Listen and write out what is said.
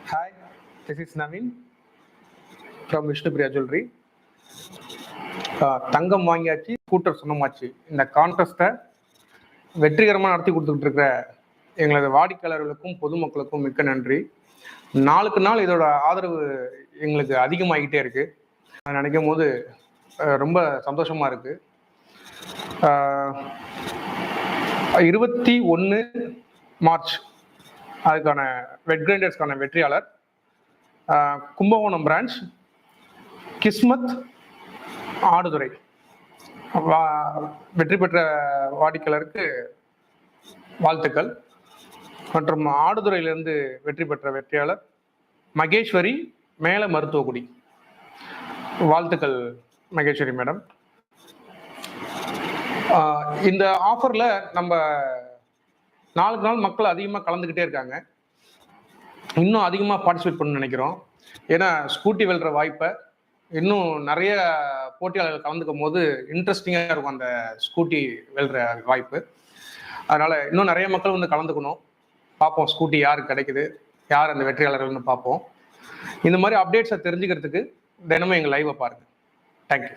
Hi, this is Naveen from Vishnupriya Jewelry. தங்கம் வாங்கியாச்சு, scooter சொன்னமாச்சு. இந்த கான்டெஸ்ட்டை வெற்றிகரமாக நடத்தி கொடுத்துட்டு இருக்கிற எங்களது வாடிக்கையாளர்களுக்கும் பொதுமக்களுக்கும் மிக்க நன்றி. நாளுக்கு நாள் இதோட ஆதரவு எங்களுக்கு அதிகமாகிட்டே இருக்கு. நான் நினைக்கும் போது ரொம்ப சந்தோஷமா இருக்கு. 21 மார்ச் அதுக்கான வெட் கிரைண்டர்ஸ்க்கான வெற்றியாளர் கும்பகோணம் பிரான்ச் கிஸ்மத் ஆடுதுறை. வெற்றி பெற்ற வாடிக்கையாளருக்கு வாழ்த்துக்கள். மற்றும் ஆடுதுறையிலிருந்து வெற்றி பெற்ற வெற்றியாளர் மகேஸ்வரி மேல மருத்துவக்குடி. வாழ்த்துக்கள் மகேஸ்வரி மேடம். இந்த ஆஃபர்ல நம்ம நாளுக்கு நாள் மக்கள் அதிகமாக கலந்துக்கிட்டே இருக்காங்க. இன்னும் அதிகமாக பார்ட்டிசிபேட் பண்ணணும்னு நினைக்கிறோம். ஏன்னா ஸ்கூட்டி வெல்ற வாய்ப்பை இன்னும் நிறைய போட்டியாளர்கள் கலந்துக்கும் போது இன்ட்ரெஸ்டிங்காக இருக்கும் அந்த ஸ்கூட்டி வெல்ற வாய்ப்பு. அதனால இன்னும் நிறைய மக்கள் வந்து கலந்துக்கணும். பார்ப்போம் ஸ்கூட்டி யாருக்கு கிடைக்குது, யார் அந்த வெற்றியாளர்கள்னு பார்ப்போம். இந்த மாதிரி அப்டேட்ஸை தெரிஞ்சுக்கிறதுக்கு தினமும் எங்கள் லைவை பாருங்கள். தேங்க்யூ.